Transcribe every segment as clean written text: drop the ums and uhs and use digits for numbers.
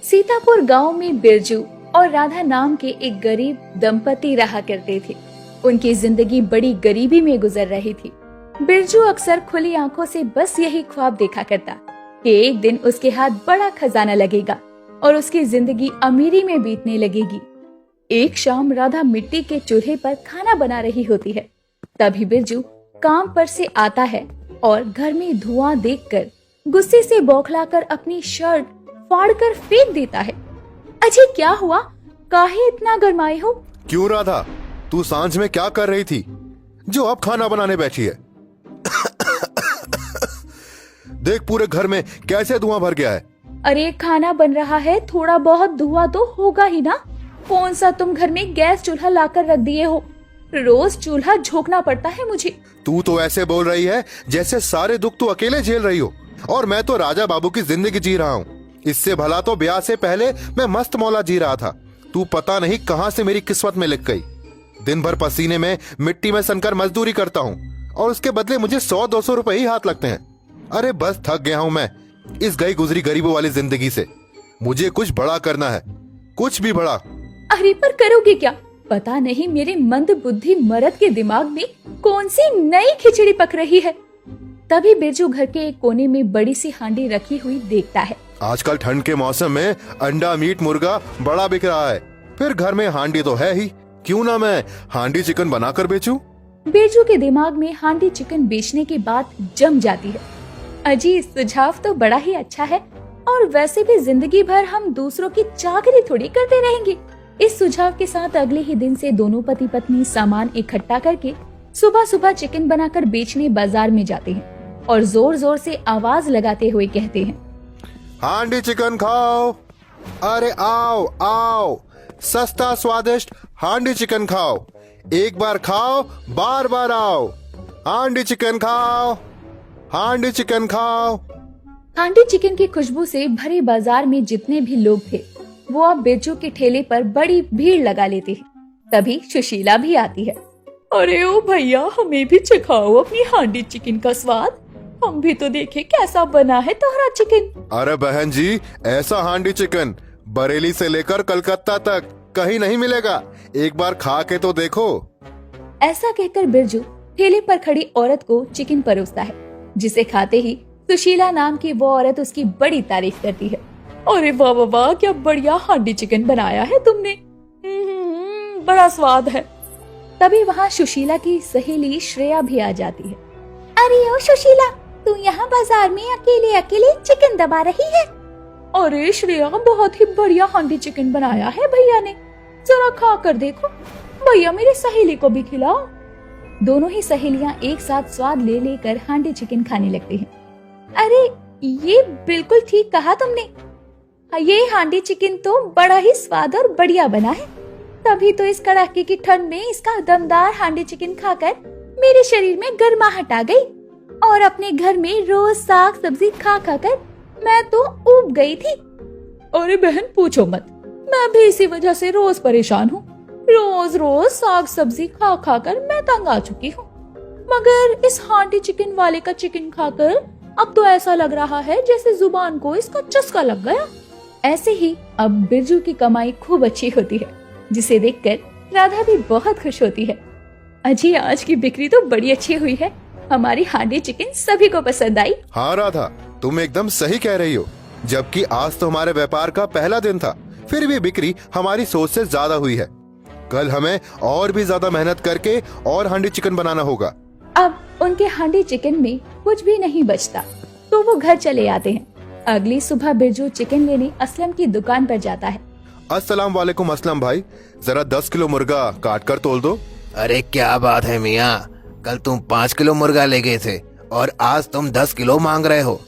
सीतापुर गांव में बिरजू और राधा नाम के एक गरीब दंपति रहा करते थे। उनकी जिंदगी बड़ी गरीबी में गुजर रही थी। बिरजू अक्सर खुली आंखों से बस यही ख्वाब देखा करता कि एक दिन उसके हाथ बड़ा खजाना लगेगा और उसकी जिंदगी अमीरी में बीतने लगेगी। एक शाम राधा मिट्टी के चूल्हे पर खाना बना रही होती है। तभी बिरजू काम पर से आता है और घर में धुआं देखकर गुस्से से बौखलाकर अपनी शर्ट फाड़कर फेंक देता है। अजी क्या हुआ? काहे इतना गरमाए हो? क्यों राधा, तू सांझ में क्या कर रही थी जो अब खाना बनाने बैठी है? देख पूरे घर में कैसे धुआं भर गया है। अरे खाना बन रहा है, थोड़ा बहुत धुआं तो होगा ही ना। कौन सा तुम घर में गैस चूल्हा लाकर रख दिए हो? रोज चूल्हा झोंकना पड़ता है मुझे। तू तो ऐसे बोल रही है जैसे सारे दुख तू अकेले झेल रही हो, और मैं तो राजा बाबू की जिंदगी जी रहा हूँ। इससे भला तो ब्याह से पहले मैं मस्त मौला जी रहा था। तू पता नहीं कहाँ से मेरी किस्मत में लिख गई। दिन भर पसीने में मिट्टी में सनकर मजदूरी करता हूँ और उसके बदले मुझे 100-200 रुपए ही हाथ लगते हैं। अरे बस थक गया हूँ मैं इस गई गुजरी गरीबों वाली जिंदगी से। मुझे कुछ बड़ा करना है, कुछ भी बड़ा। अरे पर करोगे क्या? पता नहीं मेरे मंद बुद्धि मर्द के दिमाग में कौन सी नई खिचड़ी पक रही है। तभी बिरजू घर के एक कोने में बड़ी सी हांडी रखी हुई देखता है। आजकल ठंड के मौसम में अंडा मीट मुर्गा बड़ा बिक रहा है, फिर घर में हांडी तो है ही, क्यों ना मैं हांडी चिकन बनाकर बेचूं? बिरजू के दिमाग में हांडी चिकन बेचने की बात जम जाती है। अजी सुझाव तो बड़ा ही अच्छा है, और वैसे भी जिंदगी भर हम दूसरों की चाकरी थोड़ी करते रहेंगे। इस सुझाव के साथ अगले ही दिन से दोनों पति पत्नी सामान इकट्ठा करके सुबह सुबह चिकन बनाकर बेचने बाजार में जाते हैं और जोर जोर से आवाज लगाते हुए कहते हैं, हांडी चिकन खाओ, अरे आओ आओ, सस्ता स्वादिष्ट हांडी चिकन खाओ, एक बार खाओ बार बार आओ, हांडी चिकन खाओ, हांडी चिकन खाओ। हांडी चिकन की खुशबू से भरे बाजार में जितने भी लोग थे वो अब बिरजू के ठेले पर बड़ी भीड़ लगा लेते हैं। तभी सुशीला भी आती है। अरे ओ भैया, हमें भी चखाओ अपनी हांडी चिकन का स्वाद, हम भी तो देखें कैसा बना है तुम्हारा चिकन। अरे बहन जी, ऐसा हांडी चिकन बरेली से लेकर कलकत्ता तक कहीं नहीं मिलेगा, एक बार खा के तो देखो। ऐसा कहकर बिरजू ठेले पर खड़ी औरत को चिकन परोसता है, जिसे खाते ही सुशीला नाम की वो औरत उसकी बड़ी तारीफ करती है। अरे वाह वाह वाह, क्या बढ़िया हांडी चिकन बनाया है तुमने, बड़ा स्वाद है। तभी वहाँ सुशीला की सहेली श्रेया भी आ जाती है। अरे ओ सुशीला, तू यहाँ बाजार में अकेले अकेले चिकन दबा रही है? अरे श्रेया, बहुत ही बढ़िया हांडी चिकन बनाया है भैया ने, जरा खा कर देखो। भैया मेरी सहेली को भी खिलाओ। दोनों ही सहेलियाँ एक साथ स्वाद ले लेकर हांडी चिकन खाने लगती हैं। अरे ये बिल्कुल ठीक कहा तुमने, ये हांडी चिकन तो बड़ा ही स्वाद और बढ़िया बना है। तभी तो इस कड़ाके की ठंड में इसका दमदार हांडी चिकन खाकर मेरे शरीर में गर्माहट आ गई, और अपने घर में रोज साग सब्जी खा कर मैं तो ऊब गई थी। अरे बहन पूछो मत, मैं भी इसी वजह से रोज परेशान हूँ। रोज रोज साग सब्जी खा कर मैं तंग आ चुकी हूँ। मगर इस हांडी चिकन वाले का चिकन खाकर अब तो ऐसा लग रहा है जैसे जुबान को इसका चस्का लग गया। ऐसे ही अब बिरजू की कमाई खूब अच्छी होती है, जिसे देखकर राधा भी बहुत खुश होती है। अजी आज की बिक्री तो बड़ी अच्छी हुई है, हमारी हांडी चिकन सभी को पसंद आई। हाँ राधा, तुम एकदम सही कह रही हो। जबकि आज तो हमारे व्यापार का पहला दिन था, फिर भी बिक्री हमारी सोच से ज्यादा हुई है। कल हमें और भी ज्यादा मेहनत करके और हांडी चिकन बनाना होगा। अब उनके हांडी चिकन में कुछ भी नहीं बचता, तो वो घर चले आते हैं। अगली सुबह बिरजू चिकन लेने असलम की दुकान पर जाता है। अस्सलाम वालेकुम असलम भाई, जरा 10 किलो मुर्गा काट कर तोल दो। अरे क्या बात है मियाँ, कल तुम 5 किलो मुर्गा ले गए थे और आज तुम 10 किलो मांग रहे हो।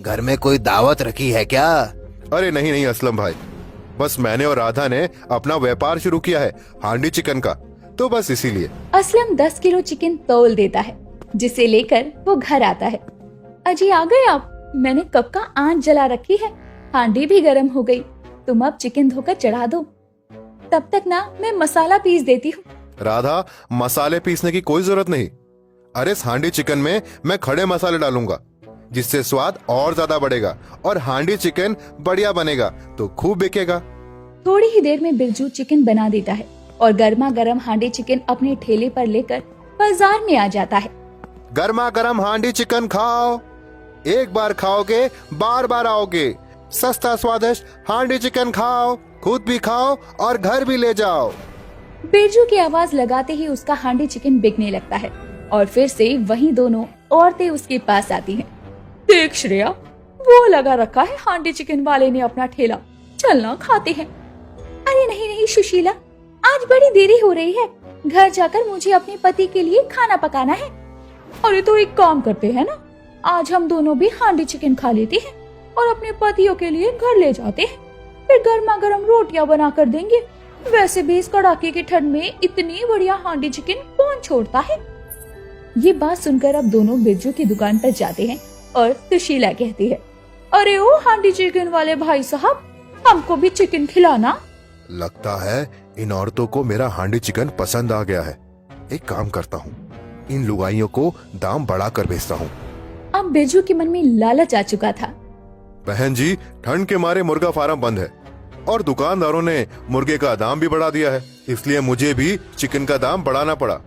घर में कोई दावत रखी है क्या? अरे नहीं नहीं असलम भाई, बस मैंने और राधा ने अपना व्यापार शुरू किया है हांडी चिकन का, तो बस इसीलिए। असलम 10 किलो चिकन तौल देता है, जिसे लेकर वो घर आता है। अजी आ गए आप? मैंने कब का आंच जला रखी है, हांडी भी गर्म हो गई, तुम अब चिकन धोकर चढ़ा दो, तब तक ना मैं मसाला पीस देती हूँ। राधा, मसाले पीसने की कोई जरूरत नहीं। अरे इस हांडी चिकन में मैं खड़े मसाले डालूंगा, जिससे स्वाद और ज्यादा बढ़ेगा और हांडी चिकन बढ़िया बनेगा तो खूब बिकेगा। थोड़ी ही देर में बिरजू चिकन बना देता है और गर्मा गर्म हांडी चिकन अपने ठेले पर लेकर बाजार में आ जाता है। गर्मा गर्म हांडी चिकन खाओ, एक बार खाओगे बार बार आओगे। सस्ता स्वादिष्ट हांडी चिकन खाओ, खुद भी खाओ और घर भी ले जाओ। बिरजू की आवाज लगाते ही उसका हांडी चिकन बिकने लगता है और फिर से वही दोनों औरतें उसके पास आती हैं। देख श्रेया, वो लगा रखा है हांडी चिकन वाले ने अपना ठेला, चलना खाते हैं। अरे नहीं नहीं सुशीला, आज बड़ी देरी हो रही है, घर जाकर मुझे अपने पति के लिए खाना पकाना है। अरे तो एक काम करते हैं ना, आज हम दोनों भी हांडी चिकन खा लेते हैं और अपने पतियों के लिए घर ले जाते हैं, फिर गर्मा गर्म रोटियां बना कर देंगे। वैसे भी इस कड़ाके की ठंड में इतनी बढ़िया हांडी चिकन कौन छोड़ता है। ये बात सुनकर अब दोनों बिरजू की दुकान पर जाते हैं और सुशीला कहती है, अरे ओ हांडी चिकन वाले भाई साहब, हमको भी चिकन खिलाना। लगता है इन औरतों को मेरा हांडी चिकन पसंद आ गया है। एक काम करता हूँ, इन लुगाइयों को दाम बढ़ा कर बेचता हूँ। अब बिरजू के मन में लालच आ चुका था। बहन जी, ठंड के मारे मुर्गा फार्म बंद है और दुकानदारों ने मुर्गे का दाम भी बढ़ा दिया है, इसलिए मुझे भी चिकन का दाम बढ़ाना पड़ा।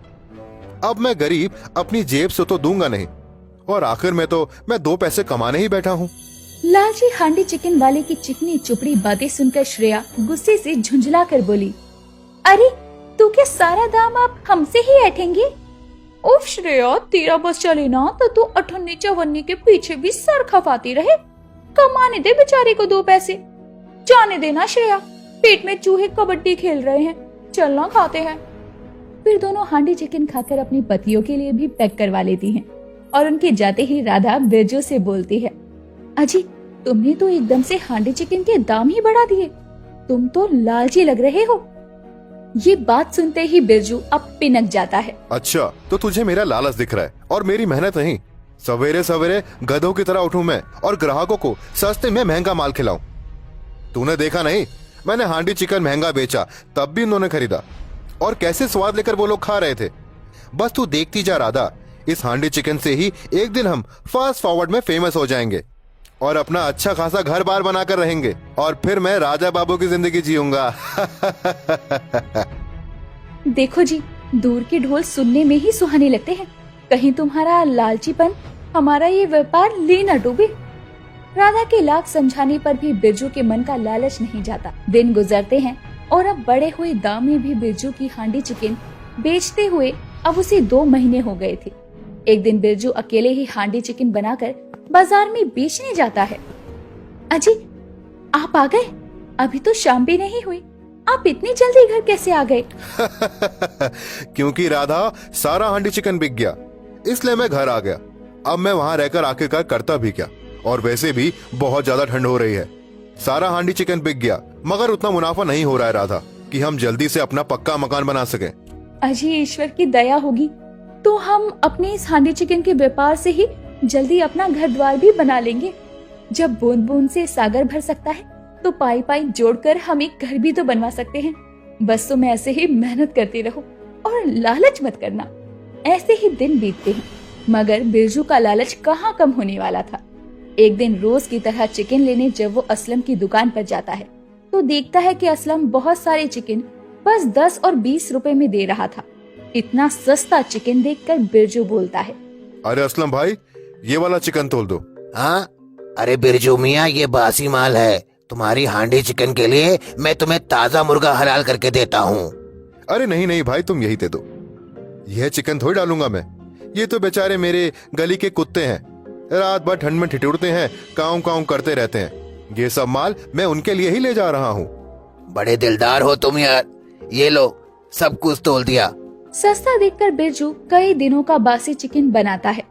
अब मैं गरीब अपनी जेब से तो दूंगा नहीं और आखिर में तो मैं 2 पैसे कमाने ही बैठा हूँ। लालची हांडी चिकन वाले की चिकनी चुपड़ी बातें सुनकर श्रेया गुस्से से झुंझला कर बोली, अरे तू क्या सारा दाम आप हमसे ही ऐठेंगे? उफ श्रेया, तेरा बस चले ना तो तू अठन्नी चवन्नी के पीछे भी सर खपाती रहे। कमाने दे बेचारे को 2 पैसे। जाने देना श्रेया, पेट में चूहे कबड्डी खेल रहे हैं, चलना खाते हैं। फिर दोनों हांडी चिकन खाकर अपने पतियों के लिए भी पैक करवा लेती हैं और उनके जाते ही राधा बिरजू से बोलती है, अजी तुमने तो एकदम से हांडी चिकन के दाम ही बढ़ा दिए, तुम तो लालची लग रहे हो। ये बात सुनते ही बिरजू अब पिनक जाता है। अच्छा, तो तुझे मेरा लालच दिख रहा है और मेरी मेहनत नहीं। सवेरे सवेरे गधों की तरह उठूं मैं और ग्राहकों को सस्ते में महंगा माल खिलाऊं। तूने देखा नहीं, मैंने हांडी चिकन महंगा बेचा तब भी उन्होंने खरीदा और कैसे स्वाद लेकर वो लोग खा रहे थे। बस तू देखती जा राधा, इस हांडी चिकन से ही एक दिन हम फास्ट फॉरवर्ड में फेमस हो जाएंगे और अपना अच्छा खासा घर बार बनाकर रहेंगे और फिर मैं राजा बाबू की जिंदगी जीऊंगा। देखो जी, दूर के ढोल सुनने में ही सुहाने लगते हैं, कहीं तुम्हारा लालचीपन हमारा ये व्यापार ले न डूबे। राधा के लाख समझाने पर भी बिरजू के मन का लालच नहीं जाता। दिन गुजरते हैं और अब बढ़े हुए दाम में भी बिरजू की हांडी चिकन बेचते हुए अब उसे 2 महीने हो गए थे। एक दिन बिरजू अकेले ही हांडी चिकन बनाकर बाजार में बेचने जाता है। अजी आप आ गए, अभी तो शाम भी नहीं हुई, आप इतनी जल्दी घर कैसे आ गए? क्योंकि राधा सारा हांडी चिकन बिक गया, इसलिए मैं घर आ गया। अब मैं वहाँ रहकर आखिरकार करता भी क्या, और वैसे भी बहुत ज्यादा ठंड हो रही है। सारा हांडी चिकन बिक गया, मगर उतना मुनाफा नहीं हो रहा है राधा कि हम जल्दी से अपना पक्का मकान बना सके। अजी ईश्वर की दया होगी तो हम अपने इस हांडी चिकन के व्यापार से ही जल्दी अपना घर द्वार भी बना लेंगे। जब बूंद बूंद से सागर भर सकता है तो पाई पाई जोड़कर हम एक घर भी तो बनवा सकते हैं। बस तुम ऐसे ही मेहनत करते रहो और लालच मत करना। ऐसे ही दिन बीतते हैं, मगर बिरजू का लालच कहाँ कम होने वाला था। एक दिन रोज की तरह चिकन लेने जब वो असलम की दुकान पर जाता है तो देखता है कि असलम बहुत सारे चिकन बस 10 और 20 रुपए में दे रहा था। इतना सस्ता चिकन देखकर बिरजू बोलता है, अरे असलम भाई, ये वाला चिकन तोल दो। हाँ, अरे बिरजू मियाँ, ये बासी माल है। तुम्हारी हांडी चिकन के लिए मैं तुम्हें ताजा मुर्गा हलाल करके देता हूँ। अरे नहीं नहीं भाई, तुम यही दे दो। यह चिकन थोड़ी डालूंगा मैं, ये तो बेचारे मेरे गली के कुत्ते हैं, रात भर ठंड में ठिठुरते हैं, काऊ काऊ करते रहते हैं। ये सब माल मैं उनके लिए ही ले जा रहा हूँ। बड़े दिलदार हो तुम यार, ये लो सब कुछ तोल दिया। सस्ता देखकर बिरजू कई दिनों का बासी चिकन बनाता है।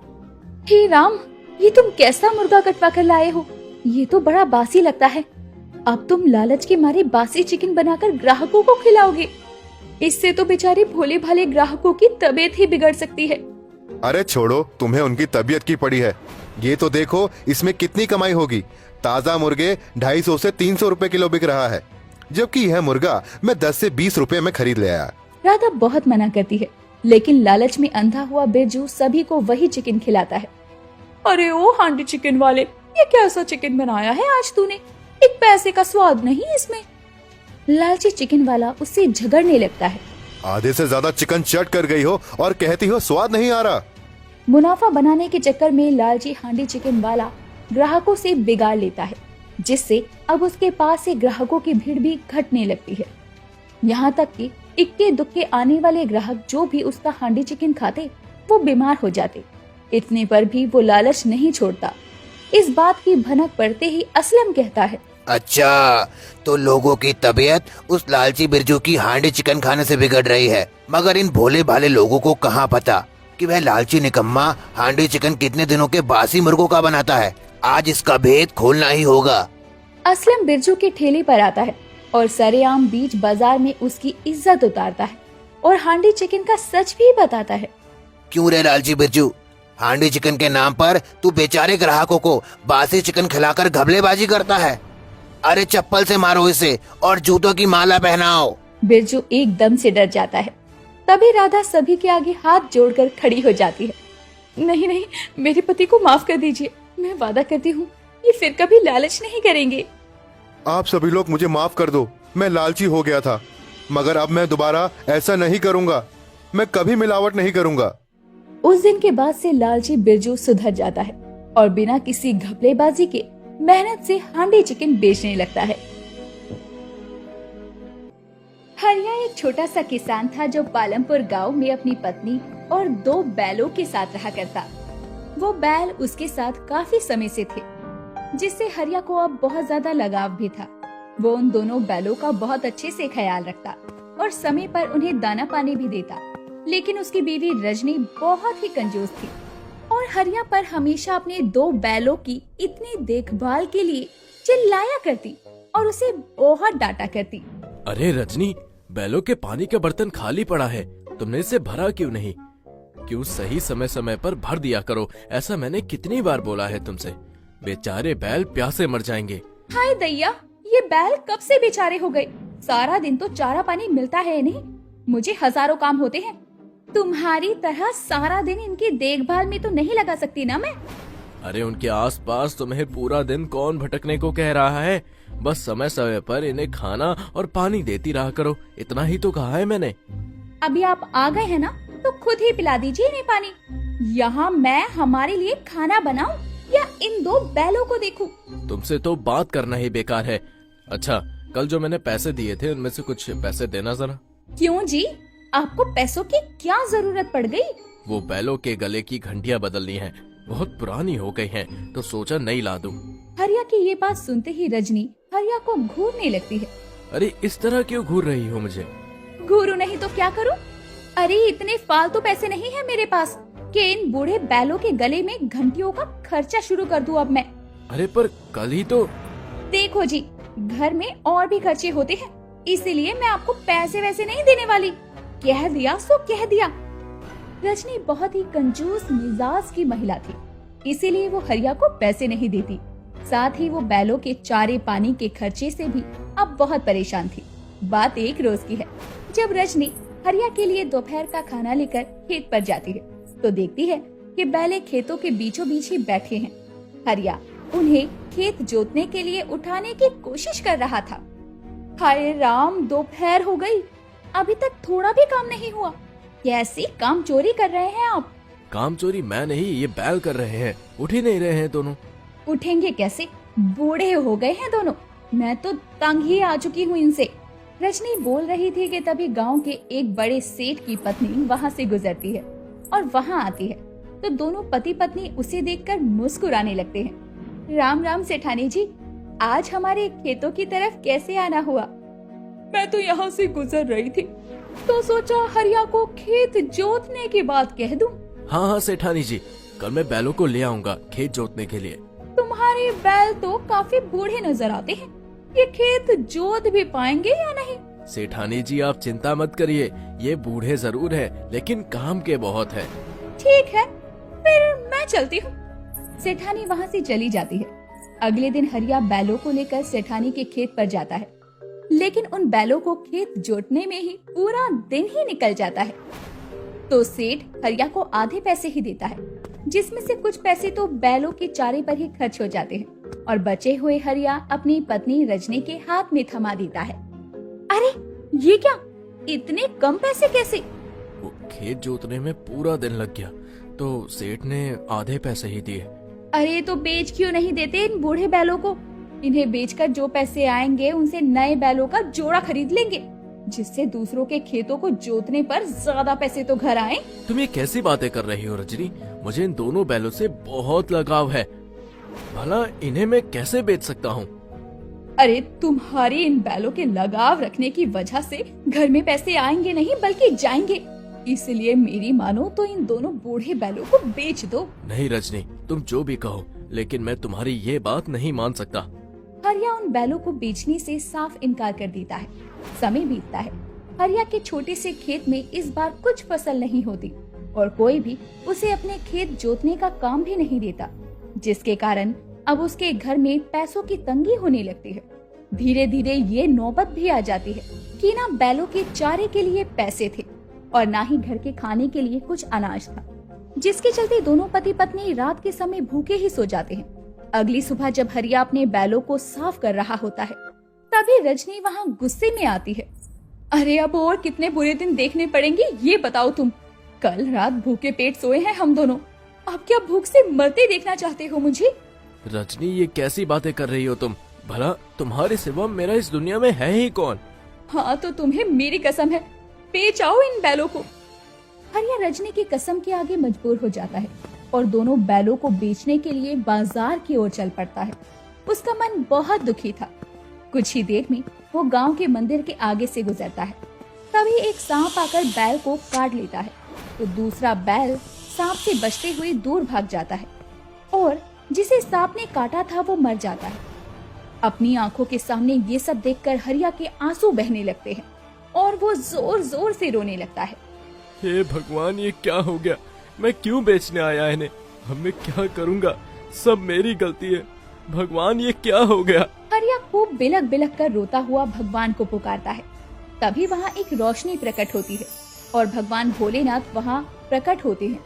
हे राम, ये तुम कैसा मुर्गा कटवा कर लाए हो? ये तो बड़ा बासी लगता है। अब तुम लालच के मारे बासी चिकन बनाकर ग्राहकों को खिलाओगे। इससे तो बेचारे भोले भाले ग्राहकों की तबीयत ही बिगड़ सकती है। अरे छोड़ो, तुम्हें उनकी तबीयत की पड़ी है। ये तो देखो इसमें कितनी कमाई होगी। ताजा मुर्गे 250 से 300 रुपए किलो बिक रहा है, जबकि यह मुर्गा मैं 10 से 20 रुपए में खरीद ले आया। राधा बहुत मना करती है, लेकिन लालच में अंधा हुआ बिरजू सभी को वही चिकन खिलाता है। अरे ओ हांडी चिकन वाले, ये कैसा चिकन बनाया है आज तूने? एक पैसे का स्वाद नहीं इसमें। लालची चिकन वाला उससे झगड़ने लगता है। आधे से ज्यादा चिकन चट कर गई हो और कहती हो स्वाद नहीं आ रहा। मुनाफा बनाने के चक्कर में लालची हांडी चिकन वाला ग्राहकों से बिगाड़ लेता है, जिससे अब उसके पास से ग्राहकों की भीड़ भी घटने लगती है। यहाँ तक कि इक्के दुक्के आने वाले ग्राहक जो भी उसका हांडी चिकन खाते वो बीमार हो जाते। इतने पर भी वो लालच नहीं छोड़ता। इस बात की भनक पड़ते ही असलम कहता है, अच्छा, तो लोगों की तबीयत उस लालची बिरजू की हांडी चिकन खाने से बिगड़ रही है, मगर इन भोले भाले लोगों को कहाँ पता कि वह लालची निकम्मा हांडी चिकन कितने दिनों के बासी मुर्गों का बनाता है। आज इसका भेद खोलना ही होगा। असलम बिरजू के ठेले पर आता है और सरेआम बीच बाजार में उसकी इज्जत उतारता है और हांडी चिकन का सच भी बताता है। क्यों रे लालची बिरजू, हांडी चिकन के नाम पर तू बेचारे ग्राहकों को बासी चिकन खिलाकर घबलेबाजी करता है। अरे चप्पल से मारो इसे और जूतों की माला पहनाओ। बिरजू एकदम से डर जाता है। तभी राधा सभी के आगे हाथ जोड़कर खड़ी हो जाती है। नहीं नहीं, मेरे पति को माफ कर दीजिए। मैं वादा करती हूँ ये फिर कभी लालच नहीं करेंगे। आप सभी लोग मुझे माफ कर दो, मैं लालची हो गया था, मगर अब मैं दोबारा ऐसा नहीं करूँगा। मैं कभी मिलावट नहीं करूँगा। उस दिन के बाद से लालची बिरजू सुधर जाता है और बिना किसी घपलेबाजी के मेहनत से हांडी चिकन बेचने लगता है। हरिया एक छोटा सा किसान था जो पालमपुर गांव में अपनी पत्नी और 2 बैलों के साथ रहा करता। वो बैल उसके साथ काफी समय से थे, जिससे हरिया को अब बहुत ज्यादा लगाव भी था। वो उन दोनों बैलों का बहुत अच्छे से ख्याल रखता और समय पर उन्हें दाना पानी भी देता। लेकिन उसकी बीवी रजनी बहुत ही कंजूस थी और हरिया पर हमेशा अपने 2 बैलों की इतनी देखभाल के लिए चिल्लाया करती और उसे बहुत डांटा करती। अरे रजनी, बैलों के पानी का बर्तन खाली पड़ा है, तुमने इसे भरा क्यों नहीं? क्यों सही समय समय पर भर दिया करो, ऐसा मैंने कितनी बार बोला है तुमसे। बेचारे बैल प्यासे मर जाएंगे। हाय दैया, ये बैल कब से बेचारे हो गए? सारा दिन तो चारा पानी मिलता है नहीं, मुझे हजारों काम होते हैं। तुम्हारी तरह सारा दिन इनकी देखभाल में तो नहीं लगा सकती ना मैं। अरे उनके आसपास तुम्हें पूरा दिन कौन भटकने को कह रहा है? बस समय समय पर इन्हें खाना और पानी देती रहा करो, इतना ही तो कहा है मैंने। अभी आप आ गए हैं ना, तो खुद ही पिला दीजिए इन्हें पानी। यहाँ मैं हमारे लिए खाना बनाऊं या इन 2 बैलों को देखूं? तुमसे तो बात करना ही बेकार है। अच्छा, कल जो मैंने पैसे दिए थे उनमें से कुछ पैसे देना जरा। क्यों जी, आपको पैसों की क्या जरूरत पड़ गई? वो बैलों के गले की घंटियां बदलनी है, बहुत पुरानी हो गई हैं, तो सोचा नई ला दूं। हरिया की ये बात सुनते ही रजनी हरिया को घूरने लगती है। अरे इस तरह क्यों घूर रही हो मुझे? घूरू नहीं तो क्या करूं? अरे इतने फालतू पैसे नहीं है मेरे पास कि इन बूढ़े बैलों के गले में घंटियों का खर्चा शुरू कर दूं अब मैं। अरे पर कल ही तो। देखो जी, घर में और भी खर्चे होते हैं, इसीलिए मैं आपको पैसे वैसे नहीं देने वाली। कह दिया सो कह दिया। रजनी बहुत ही कंजूस मिजाज की महिला थी, इसीलिए वो हरिया को पैसे नहीं देती। साथ ही वो बैलों के चारे पानी के खर्चे से भी अब बहुत परेशान थी। बात एक रोज की है, जब रजनी हरिया के लिए दोपहर का खाना लेकर खेत पर जाती है तो देखती है कि बैले खेतों के बीचों बीच ही बैठे हैं। हरिया उन्हें खेत जोतने के लिए उठाने की कोशिश कर रहा था। हाय राम, दोपहर हो गई, अभी तक थोड़ा भी काम नहीं हुआ। कैसी काम चोरी कर रहे हैं आप? काम चोरी मैं नहीं, ये बैल कर रहे हैं। उठ ही नहीं रहे हैं दोनों। उठेंगे कैसे? बूढ़े हो गए हैं दोनों। मैं तो तंग ही आ चुकी हूँ इनसे। रजनी बोल रही थी कि तभी गांव के एक बड़े सेठ की पत्नी वहाँ से गुजरती है और वहाँ आती है तो दोनों पति पत्नी उसे देखकर मुस्कुराने लगते हैं। राम राम सेठानी जी, आज हमारे खेतों की तरफ कैसे आना हुआ? मैं तो यहाँ से गुजर रही थी तो सोचा हरिया को खेत जोतने की बात कह दूं। हाँ हाँ सेठानी जी, कल मैं बैलों को ले आऊंगा खेत जोतने के लिए। तुम्हारे बैल तो काफी बूढ़े नजर आते हैं, ये खेत जोत भी पाएंगे या नहीं? सेठानी जी आप चिंता मत करिए, ये बूढ़े जरूर है लेकिन काम के बहुत है। ठीक है, फिर मैं चलती हूँ। सेठानी वहाँ से चली जाती है। अगले दिन हरिया बैलों को लेकर सेठानी के खेत पर जाता है, लेकिन उन बैलों को खेत जोतने में ही पूरा दिन ही निकल जाता है। तो सेठ हरिया को आधे पैसे ही देता है, जिसमें से कुछ पैसे तो बैलों के चारे पर ही खर्च हो जाते हैं और बचे हुए हरिया अपनी पत्नी रजनी के हाथ में थमा देता है। अरे ये क्या, इतने कम पैसे कैसे? वो खेत जोतने में पूरा दिन लग गया तो सेठ ने आधे पैसे ही दिए। अरे तो बेच क्यों नहीं देते इन बूढ़े बैलों को? इन्हें बेचकर जो पैसे आएंगे उनसे नए बैलों का जोड़ा खरीद लेंगे, जिससे दूसरों के खेतों को जोतने पर ज्यादा पैसे तो घर आए। तुम ये कैसी बातें कर रही हो रजनी? मुझे इन दोनों बैलों से बहुत लगाव है। भला इन्हें मैं कैसे बेच सकता हूँ? अरे तुम्हारी इन बैलों के लगाव रखने की वजह से घर में पैसे आएंगे नहीं बल्कि जाएंगे। इसलिए मेरी मानो तो इन दोनों बूढ़े बैलों को बेच दो। नहीं रजनी, तुम जो भी कहो, लेकिन मैं तुम्हारी ये बात नहीं मान सकता। हरिया उन बैलों को बेचने से साफ इनकार कर देता है। समय बीतता है। हरिया के छोटे से खेत में इस बार कुछ फसल नहीं होती और कोई भी उसे अपने खेत जोतने का काम भी नहीं देता, जिसके कारण अब उसके घर में पैसों की तंगी होने लगती है। धीरे धीरे ये नौबत भी आ जाती है कि ना बैलों के चारे के लिए पैसे थे और ना ही घर के खाने के लिए कुछ अनाज था, जिसके चलते दोनों पति पत्नी रात के समय भूखे ही सो जाते हैं। अगली सुबह जब हरिया अपने बैलों को साफ कर रहा होता है, तभी रजनी वहाँ गुस्से में आती है। अरे अब और कितने बुरे दिन देखने पड़ेंगे ये बताओ तुम? कल रात भूखे पेट सोए हैं हम दोनों, अब क्या भूख से मरते देखना चाहते हो मुझे? रजनी, ये कैसी बातें कर रही हो तुम? भला तुम्हारे सिवा मेरा इस दुनिया में है ही कौन? हाँ तो तुम्हें मेरी कसम है, बेच आओ इन बैलों को। हरिया रजनी की कसम के आगे मजबूर हो जाता है और दोनों बैलों को बेचने के लिए बाजार की ओर चल पड़ता है। उसका मन बहुत दुखी था। कुछ ही देर में वो गांव के मंदिर के आगे से गुजरता है। तभी एक सांप आकर बैल को काट लेता है तो दूसरा बैल सांप से बचते हुए दूर भाग जाता है और जिसे सांप ने काटा था वो मर जाता है। अपनी आंखों के सामने ये सब देखकर हरिया के आंसू बहने लगते हैं और वो जोर जोर से रोने लगता है। हे भगवान, ये क्या हो गया? मैं क्यों बेचने आया इन्हें? अब मैं क्या करूँगा? सब मेरी गलती है। भगवान, ये क्या हो गया? हरिया खूब बिलक बिलक कर रोता हुआ भगवान को पुकारता है। तभी वहाँ एक रोशनी प्रकट होती है और भगवान भोलेनाथ वहाँ प्रकट होते हैं,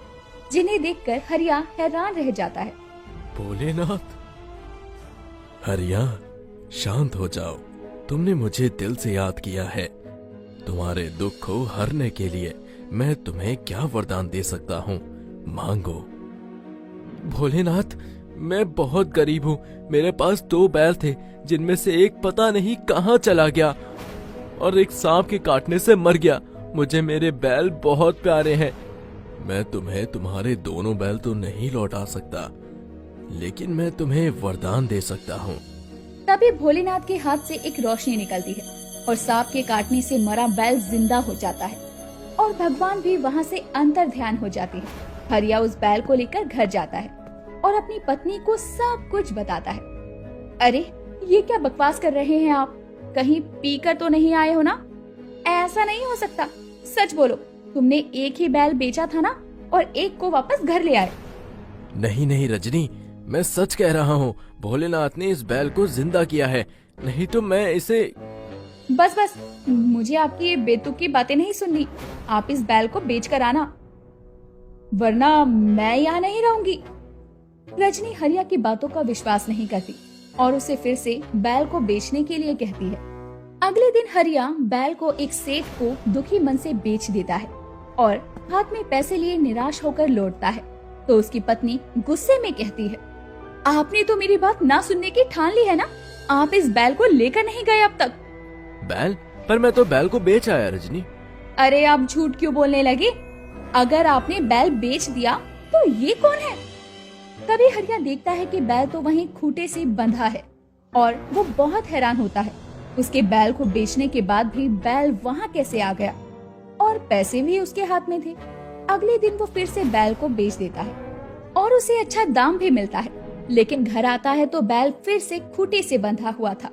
जिन्हें देखकर हरिया हैरान रह जाता है। भोलेनाथ? हरिया, शांत हो जाओ। तुमने मुझे दिल से याद किया है। तुम्हारे दुख को हरने के लिए मैं तुम्हें क्या वरदान दे सकता हूँ? मांगो। भोलेनाथ, मैं बहुत गरीब हूँ। मेरे पास 2 बैल थे, जिनमें से एक पता नहीं कहाँ चला गया और एक सांप के काटने से मर गया। मुझे मेरे बैल बहुत प्यारे हैं। मैं तुम्हें तुम्हारे दोनों बैल तो नहीं लौटा सकता, लेकिन मैं तुम्हें वरदान दे सकता हूँ। तभी भोलेनाथ के हाथ से एक रोशनी निकलती है और सांप के काटने से मरा बैल जिंदा हो जाता है और भगवान भी वहाँ से अंतर ध्यान हो जाते हैं। हरिया उस बैल को लेकर घर जाता है और अपनी पत्नी को सब कुछ बताता है। अरे ये क्या बकवास कर रहे हैं आप? कहीं पीकर तो नहीं आए हो ना? ऐसा नहीं हो सकता, सच बोलो। तुमने एक ही बैल बेचा था ना और एक को वापस घर ले आए? नहीं नहीं रजनी, मैं सच कह रहा हूँ। भोलेनाथ ने इस बैल को जिंदा किया है, नहीं तो मैं इसे। बस बस, मुझे आपकी ये बेतुकी बातें नहीं सुननी। आप इस बैल को बेच कर आना, वरना मैं यहाँ नहीं रहूंगी। रजनी हरिया की बातों का विश्वास नहीं करती और उसे फिर से बैल को बेचने के लिए कहती है। अगले दिन हरिया बैल को एक सेठ को दुखी मन से बेच देता है और हाथ में पैसे लिए निराश होकर लौटता है तो उसकी पत्नी गुस्से में कहती है, आपने तो मेरी बात ना सुनने की ठान ली है ना? आप इस बैल को लेकर नहीं गए अब तक। बैल? पर मैं तो बैल को बेच आया रजनी। अरे आप झूठ क्यों बोलने लगे? अगर आपने बैल बेच दिया तो ये कौन है? तभी हरिया देखता है कि बैल तो वहीं खूंटे से बंधा है और वो बहुत हैरान होता है। उसके बैल को बेचने के बाद भी बैल वहाँ कैसे आ गया और पैसे भी उसके हाथ में थे। अगले दिन वो फिर से बैल को बेच देता है और उसे अच्छा दाम भी मिलता है, लेकिन घर आता है तो बैल फिर से खूंटे से बंधा हुआ था।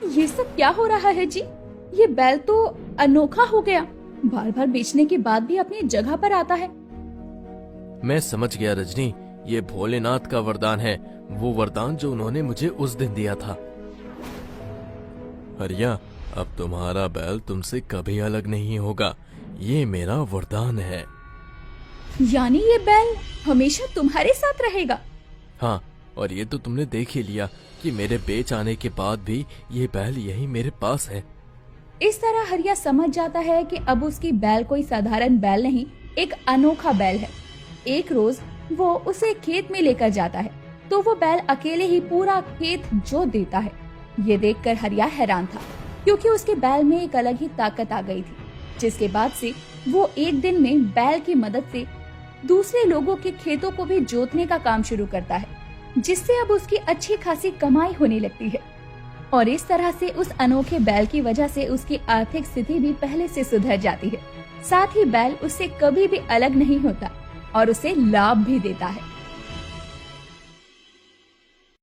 ये सब क्या हो रहा है जी? ये बैल तो अनोखा हो गया, बार बार बेचने के बाद भी अपनी जगह पर आता है। मैं समझ गया रजनी, ये भोलेनाथ का वरदान है, वो वरदान जो उन्होंने मुझे उस दिन दिया था। हरिया, अब तुम्हारा बैल तुमसे कभी अलग नहीं होगा, ये मेरा वरदान है। यानी ये बैल हमेशा तुम्हारे साथ रहेगा? हाँ, और ये तो तुमने देख ही लिया कि मेरे बेच आने के बाद भी ये बैल यही मेरे पास है। इस तरह हरिया समझ जाता है कि अब उसकी बैल कोई साधारण बैल नहीं, एक अनोखा बैल है। एक रोज वो उसे खेत में लेकर जाता है तो वो बैल अकेले ही पूरा खेत जोत देता है। ये देखकर हरिया हैरान था, क्योंकि उसके बैल में एक अलग ही ताकत आ गई थी, जिसके बाद से वो एक दिन में बैल की मदद से दूसरे लोगों के खेतों को भी जोतने का काम शुरू करता है, जिससे अब उसकी अच्छी खासी कमाई होने लगती है। और इस तरह से उस अनोखे बैल की वजह से उसकी आर्थिक स्थिति भी पहले से सुधर जाती है। साथ ही बैल उससे कभी भी अलग नहीं होता और उसे लाभ भी देता है।